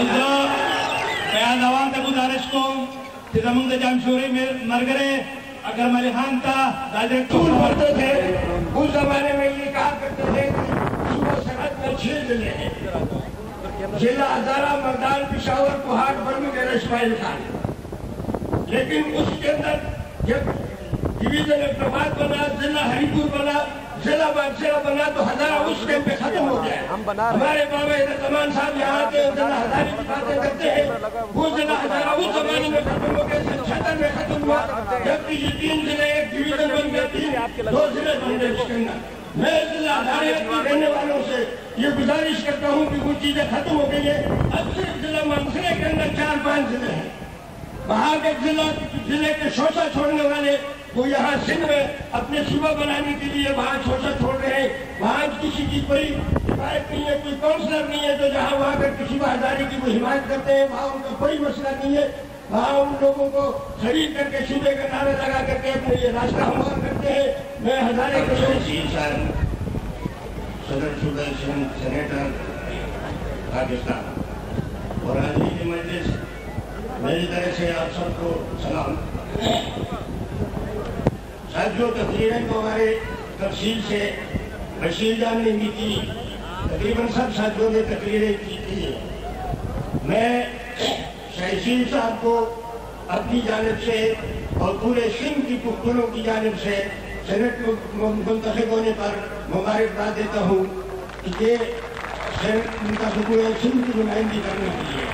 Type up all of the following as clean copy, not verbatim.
بیان آوان تے گزارش کو کہ زمین جمشوری میں مرگرے اکرم علی خان کا ڈائریکٹر ہوتے تھے اس زمانے میں یہ کہا کرتے تھے صبح سرحد میں 6 ضلع ہیں ضلع ہزارہ مردان پشاور کوہاٹ برمگھر اسماعیل خان لیکن اس کے اندر جب ڈویژن اقتباس بنا ضلع ہری پور بنا ضلع بادشاہ بنا تو ہزارہ اس ٹائم پہ ختم ہو گیا ہمارے بابا زمان صاحب یہاں کے ضلع ہزارے کی باتیں کرتے ہیں وہ ضلع ہزارہ اس زمانے میں ختم ہو گیا 76 میں ختم ہوا جبکہ یہ 3 ضلع ایک ڈویژن بن گئے تھی 2 ضلع بن گئے اس کے اندر میں ضلع ہزارے کے رہنے والوں سے یہ گزارش کرتا ہوں کہ وہ چیزیں ختم ہو گئی ہیں اب صرف ضلع منصورے کے اندر 4-5 ضلع ہیں وہاں کے ضلع کے شوشہ چھوڑنے والے وہ یہاں سندھ میں اپنے صوبہ بنانے کے لیے وہاں شوشہ چھوڑ رہے ہیں وہاں کسی کی کوئی حمایت نہیں ہے کوئی کونسلر نہیں ہے جو جہاں وہاں پر کسی ہزارے کی وہ حمایت کرتے ہیں وہاں ان کا کوئی مسئلہ نہیں ہے وہاں ان لوگوں کو خرید کر کے صوبے کا نعرہ لگا کر کے اپنے یہ راستہ ہموار کرتے ہیں میں ہزارے کے صدر شدہ سینیٹر پاکستان اور حاضرین کی مجلس میری طرف سے آپ سب کو سلام ساتھیوں تقریریں تو ہمارے تفصیل سے بشیر جان نے بھی کی تقریباً سب ساتھیوں نے تقریریں کی تھی میں شہشیر صاحب کو اپنی جانب سے اور پورے سندھ کی پختونوں کی جانب سے سینٹ منتخب ہونے پر مبارکباد دیتا ہوں کہ یہ منتخب ہوئے سندھ کی نمائندگی کرنے کے لیے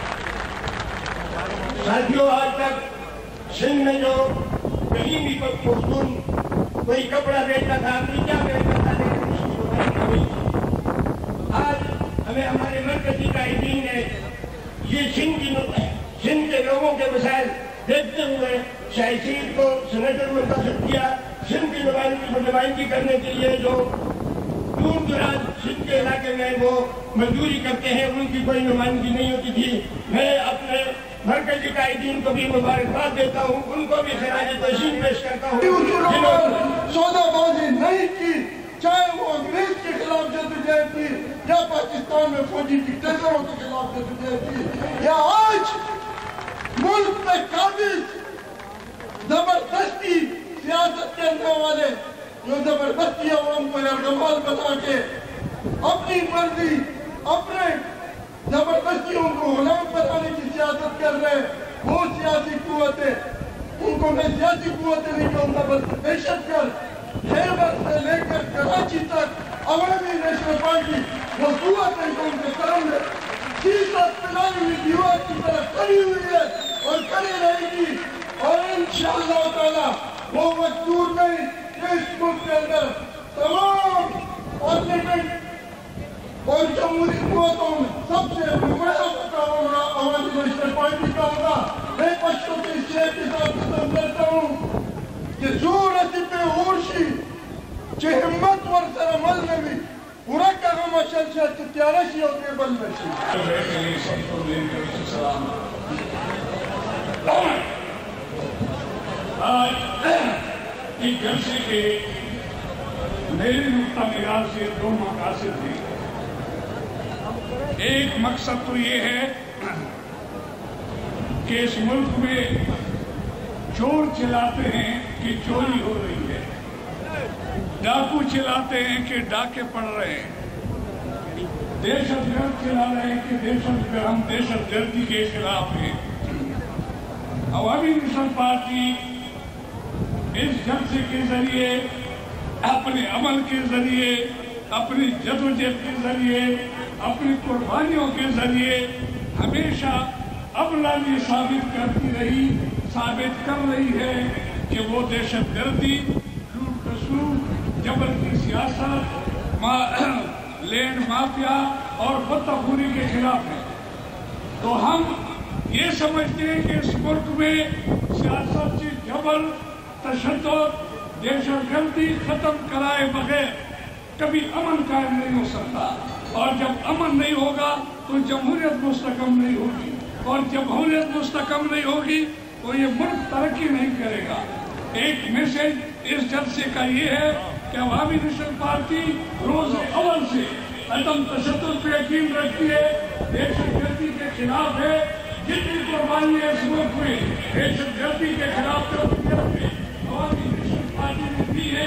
ساتھیوں آج تک سندھ میں جو کہیں بھی پختون کوئی کپڑا بیچتا تھا اپنی کیا بیچتا تھا لیکن اس کی نمائندگی ہوئی تھی آج ہمیں ہمارے مرکزی قائدین نے یہ سندھ کے لوگوں کے مسائل دیکھتے ہوئے شہشیر کو سینیٹر منتخب کیا سندھ کی نمائندگی کرنے کے لیے جو دور دراز سندھ کے علاقے میں وہ مزدوری کرتے ہیں ان کی کوئی نمائندگی نہیں ہوتی تھی میں اپنے مرکزی قائدین کو بھی مبارکباد دیتا ہوں ان کو بھی خراج تحسین پیش کرتا ہوں سودا بازی نہیں کی چاہے وہ انگریز کے خلاف جدوجہد تھی یا پاکستان میں فوجی ڈکٹیٹروں کے خلاف جدوجہد تھی یا آج ملک میں قابض زبردستی سیاست کرنے والے جو زبردستی عوام کو یرغمال بنا کے اپنی مرضی اپنے زبردستی ان کو غلام بنانے کی سیاست کر رہے ہیں وہ سیاسی قوتیں ان کو میں سیاسی قوتیں نہیں کہوں گا بلکہ دہشت گرد خیبر سے لے کر کراچی تک عوامی نیشنل پارٹی وہ قوت ہے جو ان کے کرم میں سیدھا پلائی ہوئی دیوار کی طرف کھڑی ہوئی ہے اور کھڑی رہے گی اور انشاءاللہ تعالی وہ وقت دور نہیں کہ اس ملک کے اندر تمام پارلیمنٹ اور جمہوری قوتوں میں سب سے نمایاں مقام عوامی نیشنل پارٹی کا ہوگا میں پشتوں کے اس شعر کے ساتھ ختم کرتا ہوں کہ زور اسب اورشی چه همت ور سر عمل نمی پورا کا ہم اشل سے تیارہ شیعوں کے بل بشی آج اس جلسے کے میری نقطہ نگاہ سے 2 مقاصد ہیں ایک مقصد تو یہ ہے کہ اس ملک میں چور چلاتے ہیں کہ چوری ہو رہی ہے ڈاکو چلاتے ہیں کہ ڈاکے پڑ رہے ہیں دہشت گرد چلا رہے ہیں کہ ہم دہشت گردی کے خلاف ہیں عوامی نیشنل پارٹی اس جلسے کے ذریعے اپنے عمل کے ذریعے اپنی جدوجہد کے ذریعے اپنی قربانیوں کے ذریعے ہمیشہ ابلالی ثابت کر رہی ہے کہ وہ دہشت گردی لوٹ کھسوٹ جبر کی سیاست لینڈ مافیا اور بدتخوری کے خلاف ہے تو ہم یہ سمجھتے ہیں کہ اس ملک میں سیاست سے جبر تشدد دہشت گردی ختم کرائے بغیر کبھی امن قائم نہیں ہو سکتا اور جب امن نہیں ہوگا تو جمہوریت مستحکم نہیں ہوگی اور جمہوریت مستحکم نہیں ہوگی تو یہ ملک ترقی نہیں کرے گا ایک میسج اس جلسے کا یہ ہے کہ عوامی نیشنل پارٹی روز اول سے عدم تشدد پہ یقین رکھتی ہے دہشت گردی کے खिलाफ है, जितनी कुर्बानियां इस मुल्क में दहशत गर्दी के खिलाफ अवामी नेशनल पार्टी ने दी है,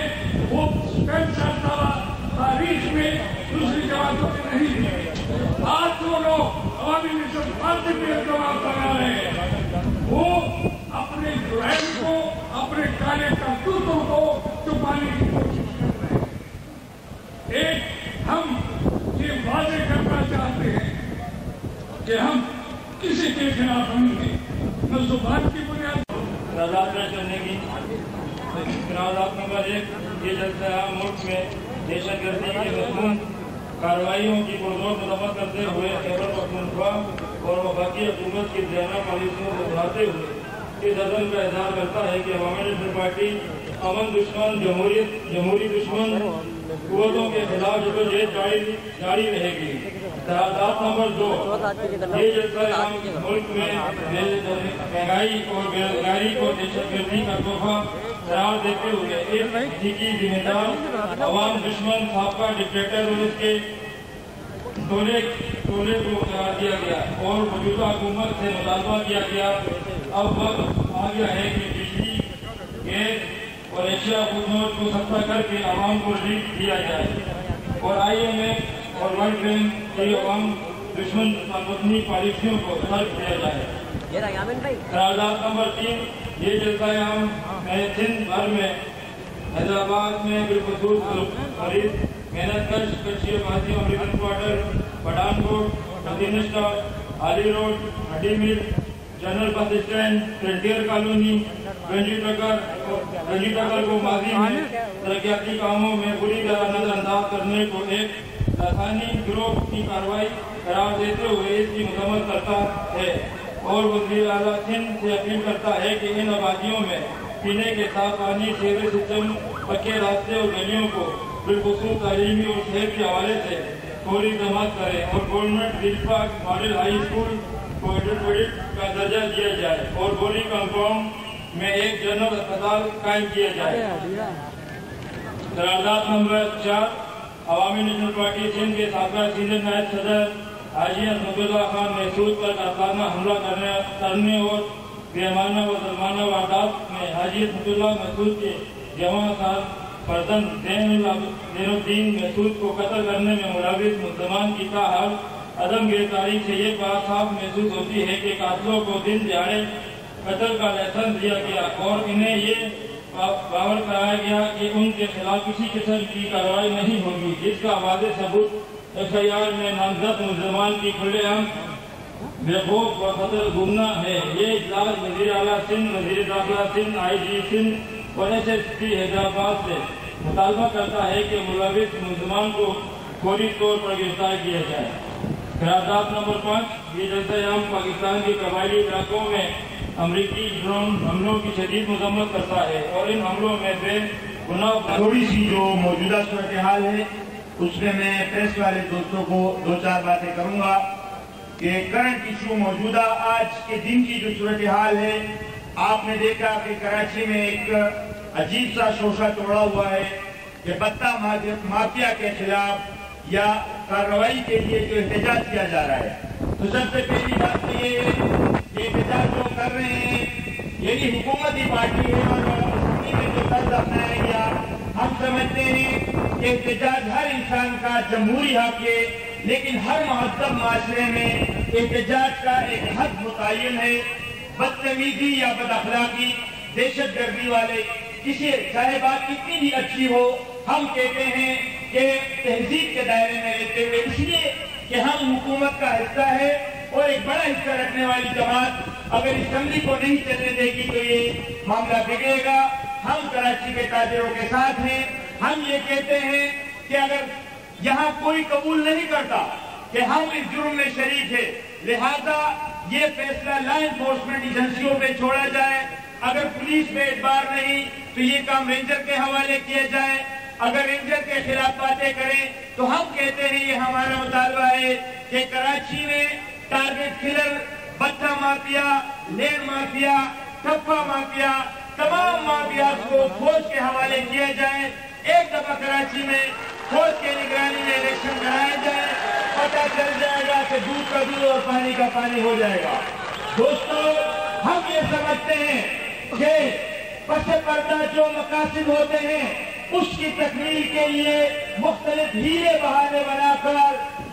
वो 65 साल तारीख में दूसरी जमातों ने नहीं दी। आज जो लोग अवामी नेशनल पार्टी में इस्तेमाल करा रहे हैं, वो अपने जुर्म को, अपने काले करतूतों को छुपाने की कोशिश कर रहे हैं। एक हम ये वादे करना चाहते हैं कि हम किसी के खिलाफ नहीं हैं, न जुबान की बुनियाद करने की नंबर 1 ये जलसा मुल्क में दहशत गर्दी की मजमून कार्रवाइयों की पुरजोर मरम्मत करते हुए खैबर पख्तूनख्वा और वफाकी हुकूमत की बेगाना पॉलिसियों को बढ़ाते हुए इस अज़म का इज़हार करता है कि अवामी नेशनल पार्टी अमन दुश्मन जमहूरी दुश्मन कुव्वतों के खिलाफ जदोजहद जारी रहेगी। करारदाद नंबर 2 ये जलसा मुल्क में महंगाई और बेरोजगारी को दहशतगर्दी का तोहफा करार देते हुए एक हकीकी जिम्मेदार अवाम दुश्मन साबका डिक्टेटर और उसके टोले को करार दिया गया और मौजूदा हुकूमत से मुतालबा किया गया। अब वक्त आ गया है कि बिजली, गैस और एशिया हुकूमत को सस्ता करके आवाम को रिलीफ दिया जाए और IMF और वर्ल्ड बैंक की अवाम दुश्मन अपनी पॉलिसियों को तर्क किया जाए। करारदाद नंबर 3 ये जलसा सिंध भर में हैदराबाद में बिलखुसूस मरीज मेहनतकश कच्ची आबादी अमेरिकन क्वार्टर, पठानकोट, मदीना, आली रोड, हड्डी mill, general bus stand, frontier colony, गंजी टकर को माजी में तरक्याती कामों में बुरी तरह नजरअंदाज करने को एक लासानी गिरोह की कार्रवाई करार देते हुए इसकी मजम्मत करता है और वज़ीर आला सिंध से अपील करता है कि इन आबादियों में पीने के साफ पानी, सीवरेज सिस्टम, पक्के रास्ते और गलियों को बिलखुसूस तालीमी और सेहत के हवाले से फौरी इक़दाम करें और गवर्नमेंट दिलपा मॉडल हाई स्कूल को एडिट का दर्जा दिया जाए और बोरी कंपाउंड में एक जनरल अस्पताल कायम किया जाए। करारदाद नंबर 4 अवामी नेशनल पार्टी सिंध के साबका सीनियर नायब सदर हाजी हसनतुल्लाह खान महसूद पर कातलाना हमला करने और बेमाना व ज़ुल्माना वारदात में हाजी हसनतुल्लाह महसूद के जवां साहब फर्जंद ज़ैनुद्दीन महसूद को कत्ल करने में मुलविस मुसलमान की ताहाल अदम गिरफ्तारी से ये बात साफ महसूस होती है कि कातलों को दिन दिहाड़े कत्ल का लाइसेंस दिया गया और इन्हें ये बावर कराया गया कि उनके खिलाफ किसी किस्म की कार्रवाई नहीं होगी, जिसका वाज़ेह सबूत FIR में नामजद मुसलमान की खुलेआम बेखौफ व खतर गुमना है। ये इजलास वज़ीर आला सिंध, वज़ीर दाखिला सिंध, IG सिंध और SSP हैदराबाद से मुतालबा करता है कि मुलविस मुसलमान को फौरी तौर पर गिरफ्तार किया जाए। करारदाद नंबर 5 ये जलसा पाकिस्तान के कबायली इलाकों में अमरीकी ड्रोन हमलों की शदीद मजम्मत करता है और इन हमलों में बेगुनाह थोड़ी सी जो मौजूदा सूरत हाल है उसमें मैं प्रेस वाले दोस्तों को 2-4 बातें करूंगा कि करंट इशू मौजूदा आज के दिन की जो सूरत हाल है, आपने देखा कि कराची में एक अजीब सा शोशा तोड़ा हुआ है कि पत्ता माफिया के खिलाफ या कार्रवाई के लिए जो एहतजाज किया जा रहा है। तो सबसे पहली बात तो ये एहतजाज जो कर रहे हैं यही हुकूमती पार्टी है और में जो तर्ज अपनाया गया, हम समझते हैं कि एहतजाज हर इंसान का जमहूरी हक है, लेकिन हर महत्तम माशरे में एहतजाज का एक हद मुतय्यन है। बदतमीजी या बदअखलाकी, दहशतगर्दी वाले किसी चाहे बात कितनी भी अच्छी हो, हम कहते हैं कि तहजीब के दायरे में रहते हुए, इसलिए कि हम हुकूमत का हिस्सा है और एक बड़ा हिस्सा रखने वाली जमात अगर असेंबली को नहीं चलने देगी तो ये मामला बिगड़ेगा। हम कराची के ताजिरों के साथ हैं। हम ये कहते हैं कि अगर यहाँ कोई कबूल नहीं करता कि हम इस जुर्म में शरीक है, लिहाजा ये फैसला लॉ एनफोर्समेंट एजेंसियों पे छोड़ा जाए। अगर पुलिस पे एतबार नहीं तो ये काम रेंजर के हवाले किया जाए। अगर रेंजर के खिलाफ बातें करें तो हम कहते हैं ये हमारा मुतालबा है कि कराची में टारगेट किलर, बत्ता माफिया, लेन माफिया, ठप्पा माफिया, तमाम माफिया को फौज के हवाले किया जाए। एक दफा कराची में फौज के निगरानी में इलेक्शन कराया जाए, पता चल जाएगा से दूध का दूध और पानी का पानी हो जाएगा। दोस्तों, हम ये समझते हैं कि पस पर्दा जो मकासद होते हैं उसकी तकमील के लिए मुख्तलिफ हीरे बहाने बनाकर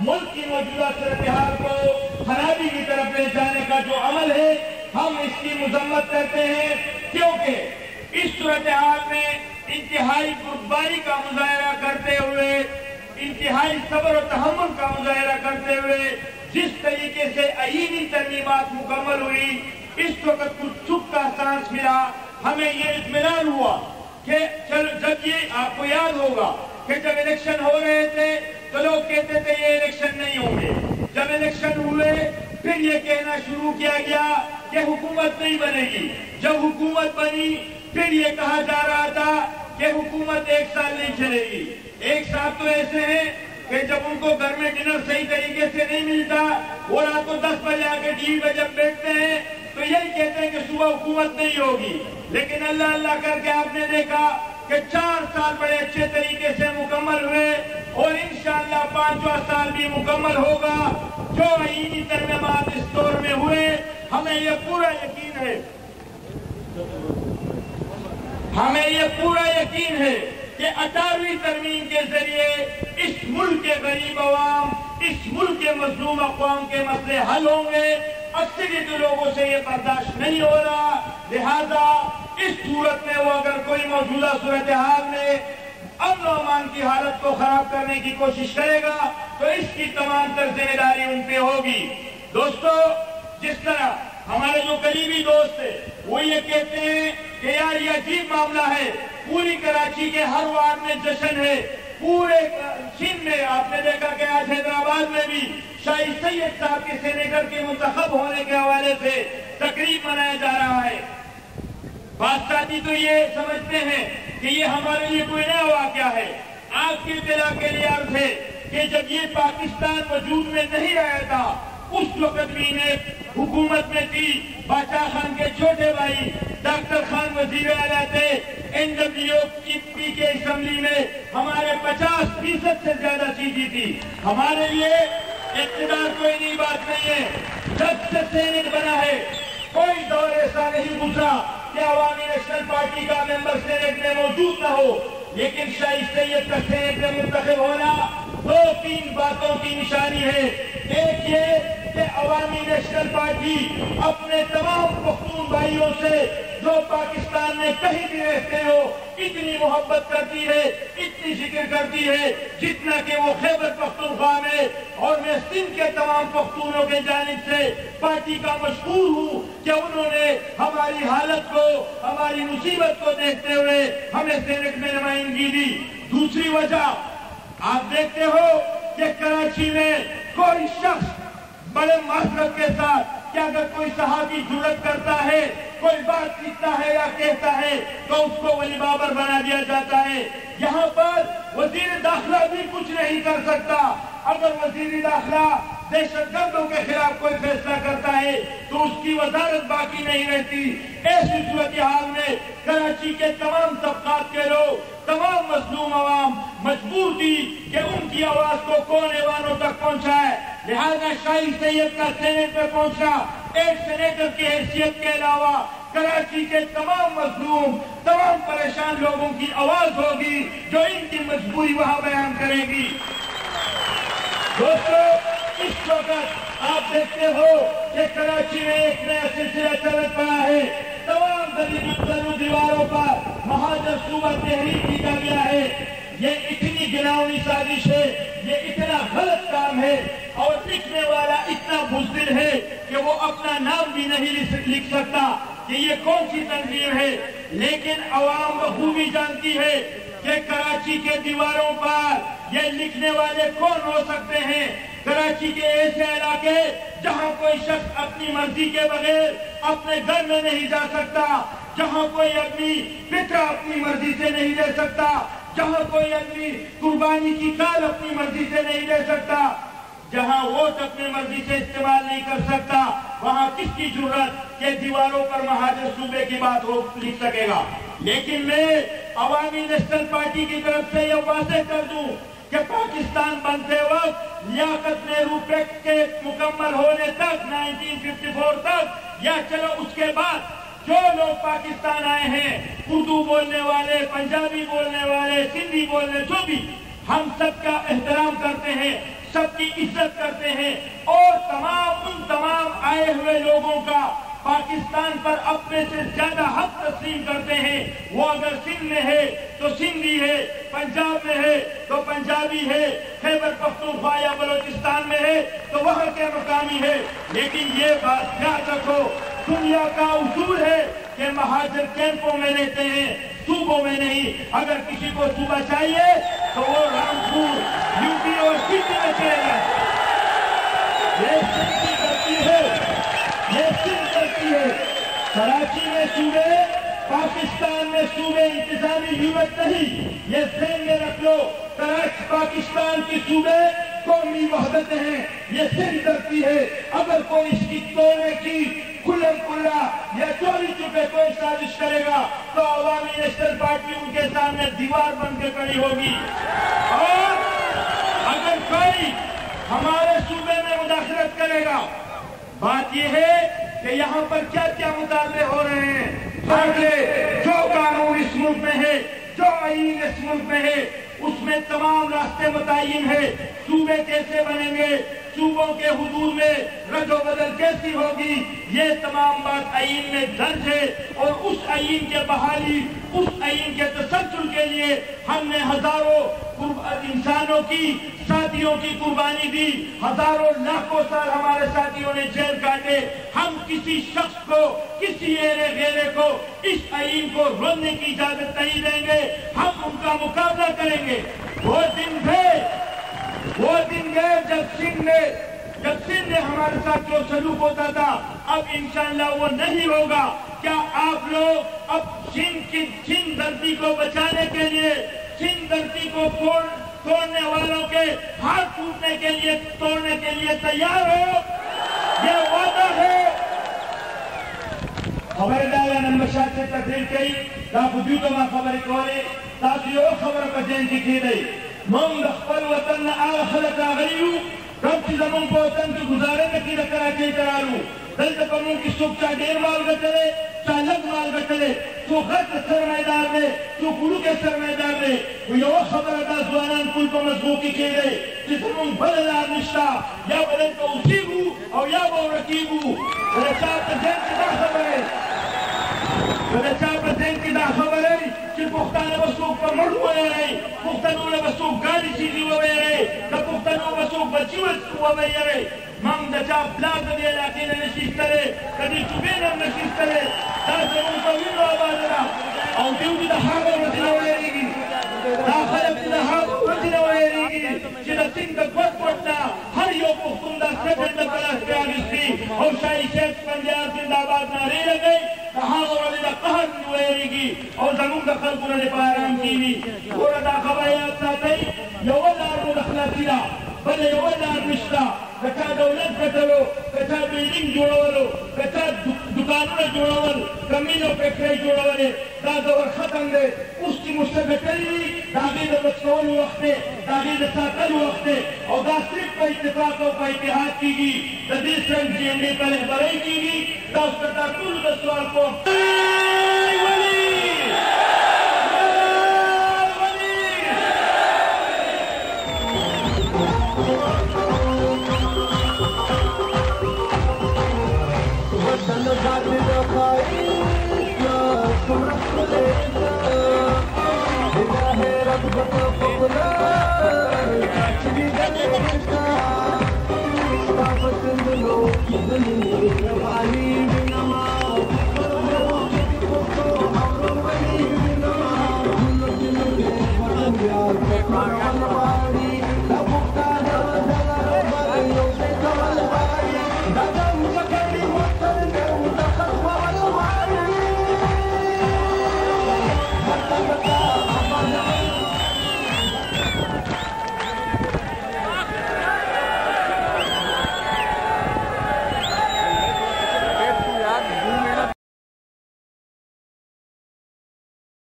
मुल्क की मौजूदा सूरत-ए-हाल को खराबी की तरफ ले जाने का जो अमल है, हम इसकी मजम्मत करते हैं, क्योंकि इस सूरत-ए-हाल में इंतहाई बुर्दबारी का मुजाहरा करते हुए, इंतहाई सब्र और तहम्मुल का मुजाहरा करते हुए जिस तरीके से आईनी तरमीमात मुकम्मल हुई, इस वक्त कुछ चुप का सांस मिला। हमें ये इत्मीनान हुआ कि जब ये आपको याद होगा कि जब इलेक्शन हो रहे थे तो लोग कहते थे ये इलेक्शन नहीं होंगे। जब इलेक्शन हुए फिर ये कहना शुरू किया गया कि हुकूमत नहीं बनेगी। जब हुकूमत बनी फिर ये कहा जा रहा था कि हुकूमत 1 साल नहीं चलेगी। एक साथ तो ऐसे हैं कि जब उनको घर में डिनर सही तरीके से नहीं मिलता, वो रात को 10 बजे आके टीवी पे जब बैठते हैं तो यही कहते हैं कि सुबह हुकूमत नहीं होगी। लेकिन अल्लाह अल्लाह करके आपने देखा कि 4 साल बड़े अच्छे तरीके से मुकम्मल हुए और इंशाअल्लाह 5वां साल भी मुकम्मल होगा। जो आईनी तरमीमात इस दौर में हुए, हमें ये पूरा यकीन है कि 18वीं तरमीम के जरिए इस मुल्क के गरीब अवाम, इस मुल्क के मजलूम अक़वाम के मसले हल होंगे। अक्सरियत लोगों से ये बर्दाश्त नहीं हो रहा, लिहाजा इस सूरत में वो अगर कोई मौजूदा सूरत हाल में अमन और अमान की हालत को खराब करने की कोशिश करेगा तो इसकी तमाम तर जिम्मेदारी उन पे होगी। दोस्तों, जिस तरह हमारे जो करीबी दोस्त है वो ये कहते हैं कि यार ये अजीब मामला है, पूरी कराची के हर वार्ड में जश्न है, पूरे सिंध में आपने देखा कि आज हैदराबाद में भी शाही सैयद साहब के सेनेटर के मुंतखब होने के हवाले से तकरीब मनाया जा रहा है। बादशाही तो ये समझते हैं कि ये हमारे लिए कोई नया वाकया है। आपके इत्तला के लिए अर्ज है कि जब ये पाकिस्तान वजूद में नहीं आया था उस वक्त भी इन्हें हुकूमत में थी। बादशाह खान के छोटे भाई डॉक्टर खान वजीर आला थे। NWP के असेंबली में हमारे 50% से ज्यादा सीटें थी। हमारे लिए इक़्तिदार कोई नई बात नहीं है। जब से सेनेट बना है कोई दौर ऐसा नहीं गुजरा कि अवामी नेशनल पार्टी का मेंबर सेनेट में मौजूद न हो, लेकिन शाही सैयद का सेनेट में मुंतखब होना 2-3 बातों की निशानी है। एक ये कि अवामी नेशनल पार्टी अपने तमाम पख्तून भाइयों से जो पाकिस्तान में कहीं भी रहते हो इतनी मोहब्बत करती है, इतनी जिक्र करती है जितना कि वो खैबर पख्तूनख्वा में। और मैं सिंध के तमाम पख्तूनों के जानिब से पार्टी का मशहूर हूँ कि उन्होंने हमारी हालत को, हमारी मुसीबत को देखते हुए हमें सेनेट में नुमाइंदगी दी। दूसरी वजह आप देखते हो कि कराची में कोई शख्स बड़े माजरत के साथ कि अगर कोई सहाबी जुर्रत करता है, कोई बात लिखता है या कहता है तो उसको वली बाबर बना दिया जाता है। यहाँ पर वजीर दाखिला भी कुछ नहीं कर सकता। अगर वजीर दाखिला दहशतगर्दों के खिलाफ कोई फैसला करता है तो उसकी वजारत बाकी नहीं रहती। ऐसी सूरत हाल में कराची के तमाम तबकात के लोग, तमाम मजलूम अवाम मजबूर थी कि उनकी आवाज को कौन ऐवानों तक पहुंचाए। लिहाजा शाही सैयद का सेनेट में पहुंचा। एक सेनेटर की हैसियत के अलावा कराची के तमाम मजलूम, तमाम परेशान लोगों की आवाज होगी जो इनकी मजबूरी वहां बयान करेगी। दोस्तों, इस वक्त आप देखते हो कि कराची में एक नया सिलसिला चल पड़ा है। तमाम दलील दीवारों पर महाजर सूबा तहरीर किया गया है। ये इतनी गिनावनी साजिश है, ये इतना गलत काम है और लिखने वाला इतना बुज़दिल है कि वो अपना नाम भी नहीं लिख सकता कि ये कौन सी तंजीम है। लेकिन अवाम बखूबी जानती है कि कराची के दीवारों पर ये लिखने वाले कौन हो सकते हैं। कराची के ऐसे इलाके जहां कोई शख्स अपनी मर्जी के बगैर अपने घर में नहीं जा सकता, जहां कोई आदमी फिक्र अपनी मर्जी से नहीं दे सकता, जहां कोई आदमी कुर्बानी की काल अपनी मर्जी से नहीं दे सकता, जहां वोट अपनी मर्जी से इस्तेमाल नहीं कर सकता, वहां किसकी जरूरत के दीवारों पर महाजर सूबे की बात हो लिख सकेगा। लेकिन मैं अवामी नेशनल पार्टी की तरफ से यह वादे कर दूं کہ پاکستان بنتے وقت لیاقت نیہرو پیکٹ کے مکمل ہونے تک 1954 تک یا چلو اس کے بعد جو لوگ پاکستان آئے ہیں اردو بولنے والے، پنجابی بولنے والے، سندھی بولنے، جو بھی، ہم سب کا احترام کرتے ہیں، سب کی عزت کرتے ہیں اور ان تمام آئے ہوئے لوگوں کا پاکستان پر اپنے سے زیادہ حق تسلیم کرتے ہیں۔ وہ اگر سندھ میں ہے تو سندھی ہے، پنجاب میں ہے تو پنجابی ہے، خیبر پختونخوا یا بلوچستان میں ہے تو وہاں کے مقامی ہے۔ لیکن یہ بات یاد رکھو، دنیا کا اصول ہے کہ مہاجر کیمپوں میں رہتے ہیں، صوبوں میں نہیں۔ اگر کسی کو صوبہ چاہیے تو وہ رامپور، یوپی اور سندھ میں چلے جائے۔ یہ سندھ کی غلطی ہے، یہ سندھ کرتی ہے۔ کراچی میں صوبے، پاکستان میں صوبے انتظامی یونٹ نہیں، یہ ذہن میں رکھ لو۔ کراچی پاکستان کی صوبے قومی وحدت ہیں، یہ سندھ کرتی ہے۔ اگر کوئی اس کی توڑنے کی کھلم کھلا یا چوری چھپے کوئی سازش کرے گا تو عوامی نیشنل پارٹی ان کے سامنے دیوار بن کے کھڑی ہوگی۔ اور اگر کوئی ہمارے صوبے میں مداخلت کرے گا، بات یہ ہے کہ یہاں پر کیا کیا مطالبے ہو رہے ہیں۔ جو قانون اس ملک میں ہے، جو آئین اس ملک میں ہے، اس میں تمام راستے متعین ہے۔ صوبے کیسے بنیں گے، صوبوں کے حدود میں رد و بدل کیسی ہوگی، یہ تمام بات آئین میں درج ہے۔ اور اس آئین کے بحالی، اس آئین کے تسلسل کے لیے ہم نے ہزاروں انسانوں کی، ساتھیوں کی قربانی دی، ہزاروں لاکھوں سال ہمارے ساتھیوں نے جیل کاٹے۔ ہم کسی شخص کو، کسی ایرے غیرے کو اس آئین کو روکنے کی اجازت نہیں دیں گے، ہم ان کا مقابلہ کریں گے۔ وہ دن گئے جب سندھ میں ہمارے ساتھ جو سلوک ہوتا تھا، اب انشاءاللہ وہ نہیں ہوگا۔ کیا آپ لوگ اب سندھ دھرتی کو بچانے کے لیے، سندھ دھرتی کو توڑنے والوں کے ہاتھ ٹوٹنے کے لیے، توڑنے کے لیے تیار ہو؟ یہ وعدہ ہے۔ خبردار نمبر شاہ سے تقریر کی تاکہ دیوتو ما خبر کولے تاکہ یہ خبر پر جین کی دی من دخل وطن آل خلق آغلیو کم چیزا من کو وطن کی گزارے نکی کراچی کرالو دلتا پر من کی سوک چاہ دیر مال گتلے چاہ لگ مال گتلے تو غرط سرمائدار دے تو گلو کے سرمائدار دے وہ یہ خبر ادا زوانان کل کو مضبوطی کے دے جسے من بلدار نشتا یا بلن تو اصیبو اور یا وہ رکیبو رچا پر جین کی دا خبر ہے رچا پر جین کی دا خبر ہے کہ پختانہ بسوک پر مڑو ہوئے رہے پختانوں نے بسوک گاڑی چیزی ہوئے رہے کہ پختانوں بسوک بچیوت ہوئے رہے مام دچا بلاک دے علاقے نے نشیست کرے کدی چوبے نے نشیست کرے دا زمون کو ویلو آباد رہا اور دیو کی دا حاغر مدینہ ہوئے رہی گی دا خلق کی دا حاغر مدینہ ہوئے رہی گی چیزا سنگ دا گوٹ پوٹنا ہر یو پختون دا سیپن دا پلاس پہ آگیس تھی اور شاہی شیخ پنجاب زندہ آباد نہ رہی لگئی دا حاغر والی دا قہر ہوئے رہی گی اور زمون دا خلق انہوں نے پارام کی بھی اور دا خبر یاد ساتھ یو دار مدخلہ کیا بلے یو دار نشتا کچا دولت کتلو کچا بیلنگ جوڑولو کچا دکانوں جوڑول کمینوں پیکھرے جوڑولے دا دور ختم دے اس کی مستقلی داغی دا بچکول وقتے داغی دا ساکل وقتے اور دا صرف پر اتفاق و پر اتحاد کی گی دا دیس رنگ جینے پر احبرائی کی گی دا اس کتا کل دا سوال کو رب